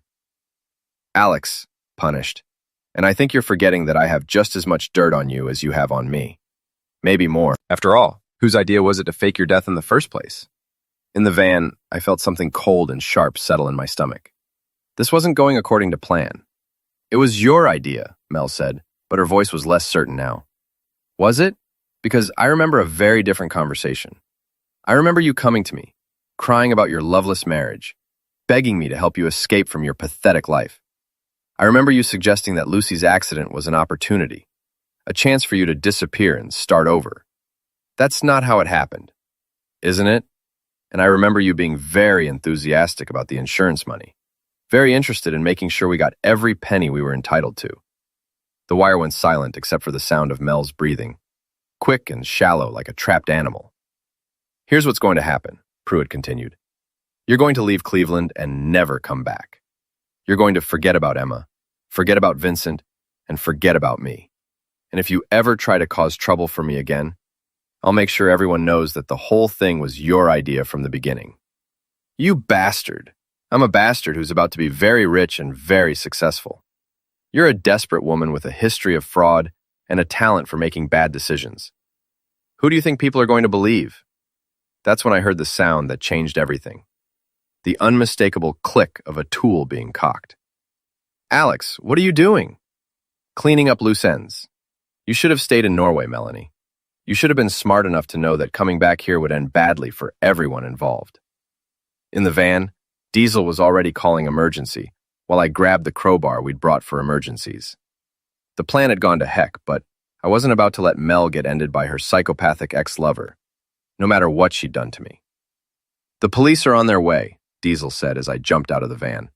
Alex, punished, and I think you're forgetting that I have just as much dirt on you as you have on me. Maybe more. After all, whose idea was it to fake your death in the first place? In the van, I felt something cold and sharp settle in my stomach. This wasn't going according to plan. It was your idea, Mel said, but her voice was less certain now. Was it? Because I remember a very different conversation. I remember you coming to me, crying about your loveless marriage, begging me to help you escape from your pathetic life. I remember you suggesting that Lucy's accident was an opportunity, a chance for you to disappear and start over. That's not how it happened, isn't it? And I remember you being very enthusiastic about the insurance money, very interested in making sure we got every penny we were entitled to. The wire went silent except for the sound of Mel's breathing, quick and shallow like a trapped animal. Here's what's going to happen, Pruitt continued. You're going to leave Cleveland and never come back. You're going to forget about Emma, forget about Vincent, and forget about me. And if you ever try to cause trouble for me again, I'll make sure everyone knows that the whole thing was your idea from the beginning. You bastard. I'm a bastard who's about to be very rich and very successful. You're a desperate woman with a history of fraud and a talent for making bad decisions. Who do you think people are going to believe? That's when I heard the sound that changed everything. The unmistakable click of a tool being cocked. Alex, what are you doing? Cleaning up loose ends. You should have stayed in Norway, Melanie. You should have been smart enough to know that coming back here would end badly for everyone involved. In the van, Diesel was already calling emergency, while I grabbed the crowbar we'd brought for emergencies. The plan had gone to heck, but I wasn't about to let Mel get ended by her psychopathic ex-lover, no matter what she'd done to me. The police are on their way, Diesel said as I jumped out of the van.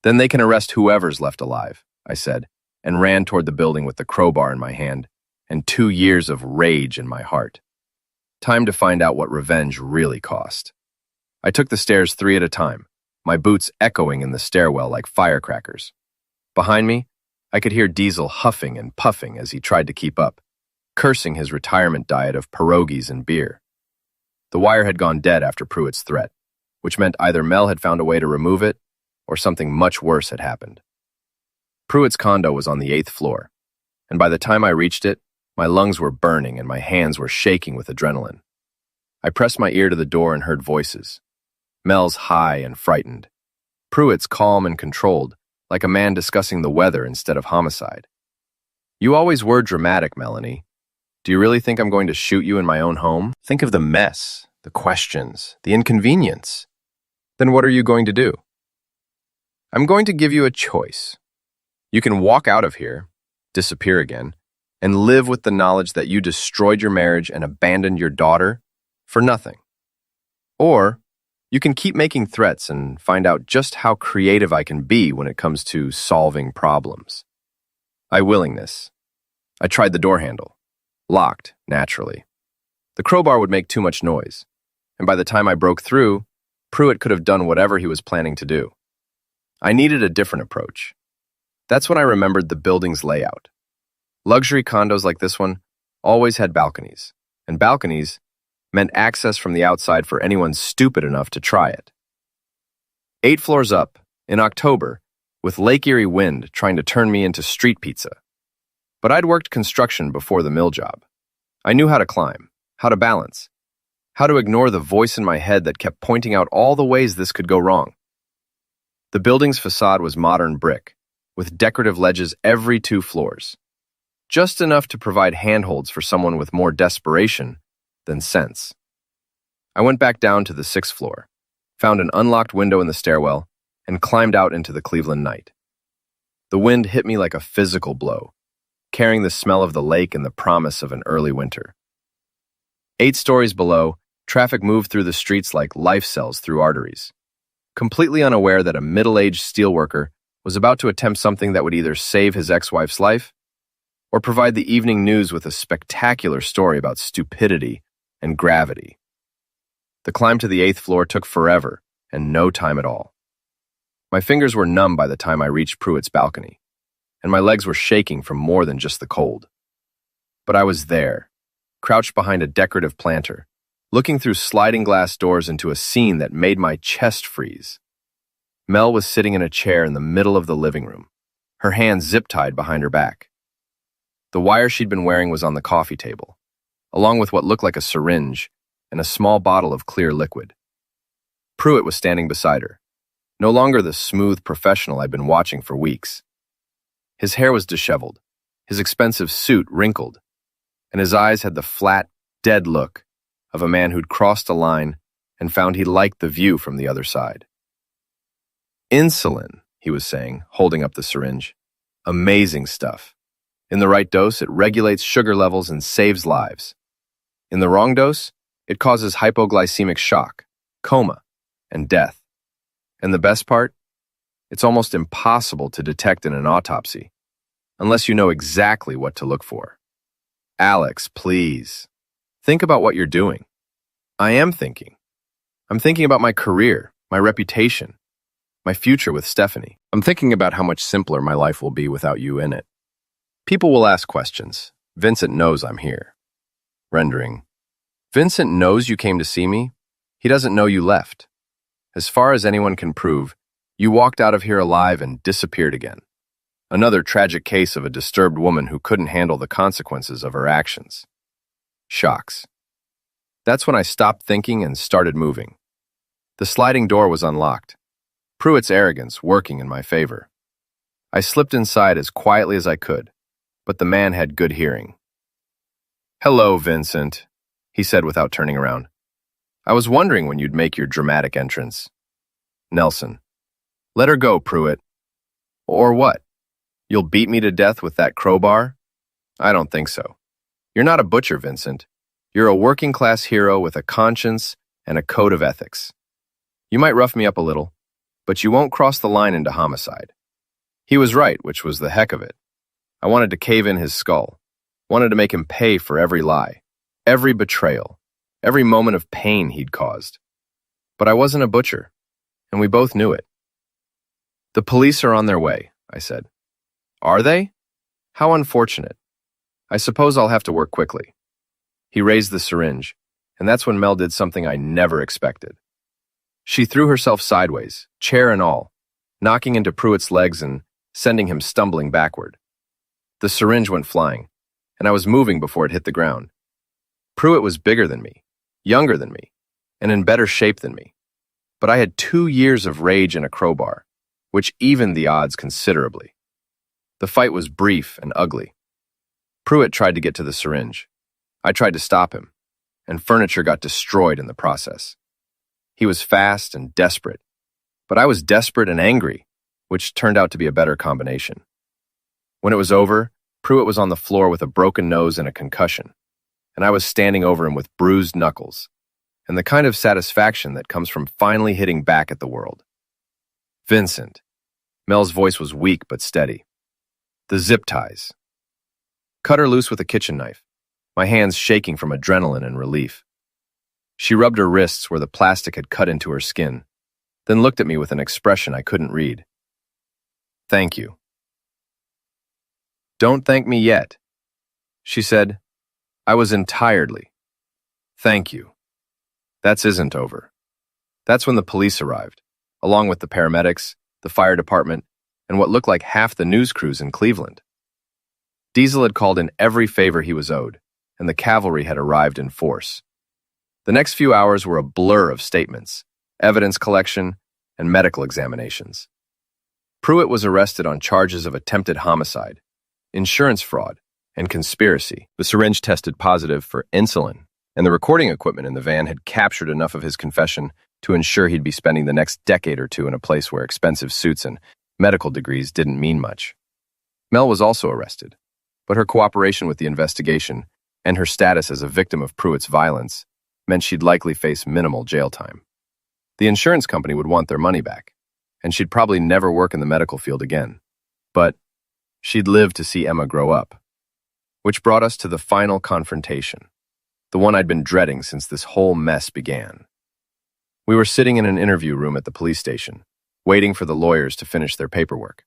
Then they can arrest whoever's left alive, I said, and ran toward the building with the crowbar in my hand and 2 years of rage in my heart. Time to find out what revenge really cost. I took the stairs 3 at a time, my boots echoing in the stairwell like firecrackers. Behind me, I could hear Diesel huffing and puffing as he tried to keep up, cursing his retirement diet of pierogies and beer. The wire had gone dead after Pruitt's threat, which meant either Mel had found a way to remove it or something much worse had happened. Pruitt's condo was on the 8th floor, and by the time I reached it, my lungs were burning and my hands were shaking with adrenaline. I pressed my ear to the door and heard voices. Mel's high and frightened. Pruitt's calm and controlled, like a man discussing the weather instead of homicide. You always were dramatic, Melanie. Do you really think I'm going to shoot you in my own home? Think of the mess, the questions, the inconvenience. Then what are you going to do? I'm going to give you a choice. You can walk out of here, disappear again, and live with the knowledge that you destroyed your marriage and abandoned your daughter for nothing. Or you can keep making threats and find out just how creative I can be when it comes to solving problems. Willingness. I tried the door handle. Locked, naturally. The crowbar would make too much noise, and by the time I broke through, Pruitt could have done whatever he was planning to do. I needed a different approach. That's when I remembered the building's layout. Luxury condos like this one always had balconies, and balconies meant access from the outside for anyone stupid enough to try it. 8 floors up, in October, with Lake Erie wind trying to turn me into street pizza. But I'd worked construction before the mill job. I knew how to climb, how to balance, how to ignore the voice in my head that kept pointing out all the ways this could go wrong. The building's facade was modern brick, with decorative ledges every 2 floors, just enough to provide handholds for someone with more desperation than sense. I went back down to the 6th floor, found an unlocked window in the stairwell, and climbed out into the Cleveland night. The wind hit me like a physical blow, carrying the smell of the lake and the promise of an early winter. 8 stories below, traffic moved through the streets like life cells through arteries, completely unaware that a middle-aged steelworker was about to attempt something that would either save his ex-wife's life or provide the evening news with a spectacular story about stupidity and gravity. The climb to the 8th floor took forever and no time at all. My fingers were numb by the time I reached Pruitt's balcony, and my legs were shaking from more than just the cold. But I was there, crouched behind a decorative planter, looking through sliding glass doors into a scene that made my chest freeze. Mel was sitting in a chair in the middle of the living room, her hands zip-tied behind her back. The wire she'd been wearing was on the coffee table, along with what looked like a syringe and a small bottle of clear liquid. Pruitt was standing beside her, no longer the smooth professional I'd been watching for weeks. His hair was disheveled, his expensive suit wrinkled, and his eyes had the flat, dead look of a man who'd crossed a line and found he liked the view from the other side. Insulin, he was saying, holding up the syringe. Amazing stuff. In the right dose, it regulates sugar levels and saves lives. In the wrong dose, it causes hypoglycemic shock, coma, and death. And the best part? It's almost impossible to detect in an autopsy, unless you know exactly what to look for. Alex, please. Think about what you're doing. I am thinking. I'm thinking about my career, my reputation, my future with Stephanie. I'm thinking about how much simpler my life will be without you in it. People will ask questions. Vincent knows I'm here. Rendering. Vincent knows you came to see me. He doesn't know you left. As far as anyone can prove, you walked out of here alive and disappeared again. Another tragic case of a disturbed woman who couldn't handle the consequences of her actions. Shocks. That's when I stopped thinking and started moving. The sliding door was unlocked, Pruitt's arrogance working in my favor. I slipped inside as quietly as I could, but the man had good hearing. "Hello, Vincent," he said without turning around. "I was wondering when you'd make your dramatic entrance." Nelson. "Let her go, Pruitt." "Or what? You'll beat me to death with that crowbar?" "I don't think so. You're not a butcher, Vincent. You're a working-class hero with a conscience and a code of ethics. You might rough me up a little, but you won't cross the line into homicide." He was right, which was the heck of it. I wanted to cave in his skull, wanted to make him pay for every lie, every betrayal, every moment of pain he'd caused. But I wasn't a butcher, and we both knew it. "The police are on their way," I said. "Are they? How unfortunate. I suppose I'll have to work quickly." He raised the syringe, and that's when Mel did something I never expected. She threw herself sideways, chair and all, knocking into Pruitt's legs and sending him stumbling backward. The syringe went flying, and I was moving before it hit the ground. Pruitt was bigger than me, younger than me, and in better shape than me. But I had 2 years of rage and a crowbar, which evened the odds considerably. The fight was brief and ugly. Pruitt tried to get to the syringe. I tried to stop him, and furniture got destroyed in the process. He was fast and desperate, but I was desperate and angry, which turned out to be a better combination. When it was over, Pruitt was on the floor with a broken nose and a concussion, and I was standing over him with bruised knuckles, and the kind of satisfaction that comes from finally hitting back at the world. "Vincent." Mel's voice was weak but steady. "The zip ties." Cut her loose with a kitchen knife, my hands shaking from adrenaline and relief. She rubbed her wrists where the plastic had cut into her skin, then looked at me with an expression I couldn't read. "Thank you." "Don't thank me yet," she said. I was entirely. "Thank you. That isn't over." That's when the police arrived, along with the paramedics, the fire department, and what looked like half the news crews in Cleveland. Diesel had called in every favor he was owed, and the cavalry had arrived in force. The next few hours were a blur of statements, evidence collection, and medical examinations. Pruitt was arrested on charges of attempted homicide, insurance fraud, and conspiracy. The syringe tested positive for insulin, and the recording equipment in the van had captured enough of his confession to ensure he'd be spending the next decade or two in a place where expensive suits and medical degrees didn't mean much. Mel was also arrested, but her cooperation with the investigation and her status as a victim of Pruitt's violence meant she'd likely face minimal jail time. The insurance company would want their money back, and she'd probably never work in the medical field again. But she'd live to see Emma grow up. Which brought us to the final confrontation, the one I'd been dreading since this whole mess began. We were sitting in an interview room at the police station, waiting for the lawyers to finish their paperwork.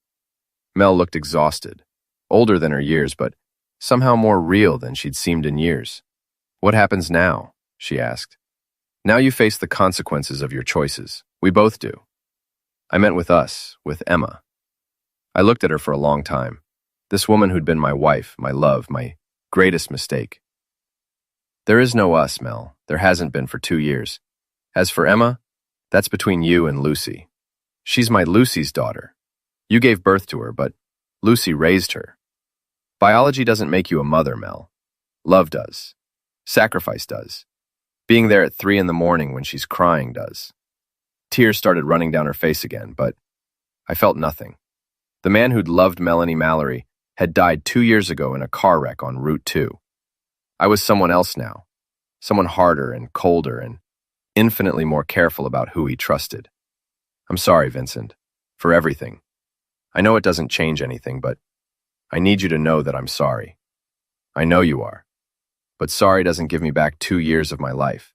Mel looked exhausted, older than her years, but somehow more real than she'd seemed in years. "What happens now?" she asked. "Now you face the consequences of your choices. We both do." I meant with us, with Emma. I looked at her for a long time. This woman who'd been my wife, my love, my greatest mistake. "There is no us, Mel. There hasn't been for 2 years. As for Emma, that's between you and Lucy. She's my Lucy's daughter. You gave birth to her, but Lucy raised her. Biology doesn't make you a mother, Mel. Love does. Sacrifice does. Being there at 3 in the morning when she's crying does." Tears started running down her face again, but I felt nothing. The man who'd loved Melanie Mallory had died 2 years ago in a car wreck on Route 2. I was someone else now, someone harder and colder and infinitely more careful about who he trusted. "I'm sorry, Vincent, for everything. I know it doesn't change anything, but I need you to know that I'm sorry. I know you are. But sorry doesn't give me back 2 years of my life.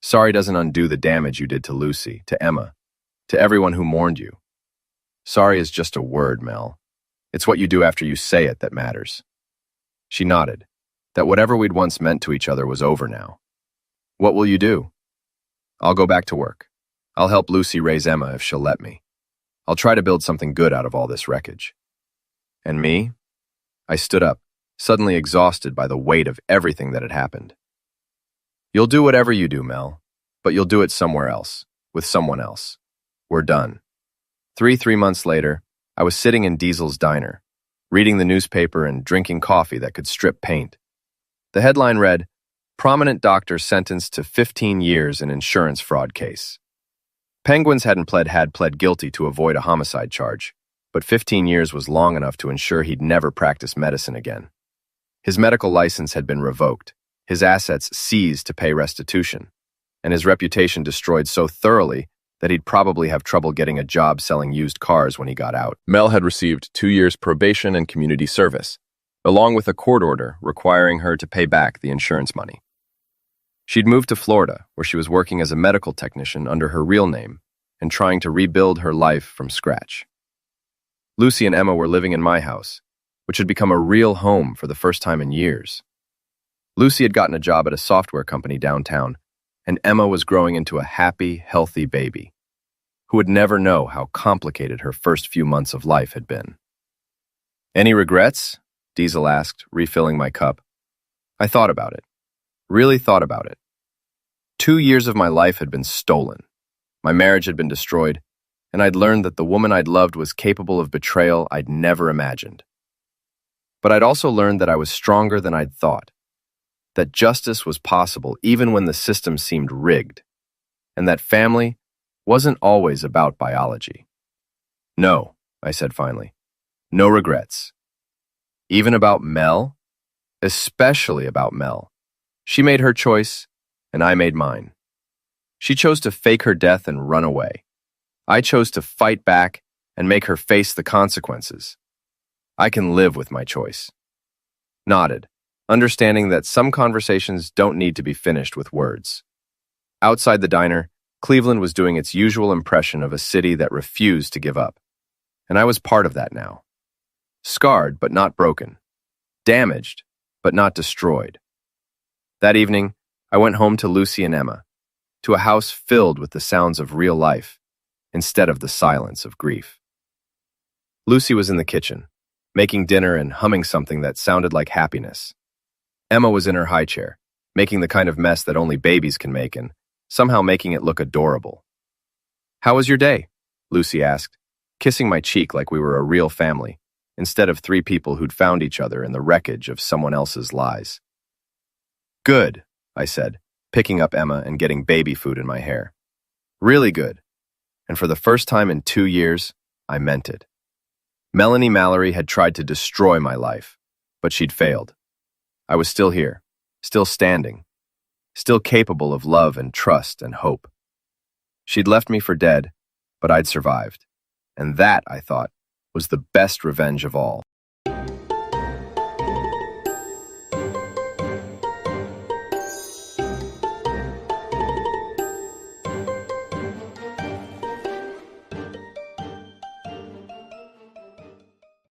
Sorry doesn't undo the damage you did to Lucy, to Emma, to everyone who mourned you. Sorry is just a word, Mel. It's what you do after you say it that matters." She nodded, that whatever we'd once meant to each other was over now. "What will you do?" "I'll go back to work. I'll help Lucy raise Emma if she'll let me. I'll try to build something good out of all this wreckage." "And me?" I stood up, suddenly exhausted by the weight of everything that had happened. "You'll do whatever you do, Mel, but you'll do it somewhere else, with someone else. We're done." 3 months later, I was sitting in Diesel's diner, reading the newspaper and drinking coffee that could strip paint. The headline read, "Prominent doctor sentenced to 15 years in insurance fraud case." Penguins had pled guilty to avoid a homicide charge, but 15 years was long enough to ensure he'd never practice medicine again. His medical license had been revoked, his assets seized to pay restitution, and his reputation destroyed so thoroughly that he'd probably have trouble getting a job selling used cars when he got out. Mel had received 2 years probation and community service, along with a court order requiring her to pay back the insurance money. She'd moved to Florida, where she was working as a medical technician under her real name and trying to rebuild her life from scratch. Lucy and Emma were living in my house, which had become a real home for the first time in years. Lucy had gotten a job at a software company downtown, and Emma was growing into a happy, healthy baby who would never know how complicated her first few months of life had been. "Any regrets?" Diesel asked, refilling my cup. I thought about it. Really thought about it. 2 years of my life had been stolen. My marriage had been destroyed, and I'd learned that the woman I'd loved was capable of betrayal I'd never imagined. But I'd also learned that I was stronger than I'd thought, that justice was possible even when the system seemed rigged, and that family wasn't always about biology. "No," I said finally. "No regrets. Even about Mel? Especially about Mel. She made her choice, and I made mine. She chose to fake her death and run away. I chose to fight back and make her face the consequences. I can live with my choice." Nodded, understanding that some conversations don't need to be finished with words. Outside the diner, Cleveland was doing its usual impression of a city that refused to give up. And I was part of that now. Scarred, but not broken. Damaged, but not destroyed. That evening, I went home to Lucy and Emma, to a house filled with the sounds of real life, instead of the silence of grief. Lucy was in the kitchen, making dinner and humming something that sounded like happiness. Emma was in her high chair, making the kind of mess that only babies can make and somehow making it look adorable. "How was your day?" Lucy asked, kissing my cheek like we were a real family, instead of 3 people who'd found each other in the wreckage of someone else's lies. "Good," I said, picking up Emma and getting baby food in my hair. "Really good. And for the first time in 2 years, I meant it. Melanie Mallory had tried to destroy my life, but she'd failed. I was still here, still standing, still capable of love and trust and hope. She'd left me for dead, but I'd survived. And that, I thought, was the best revenge of all.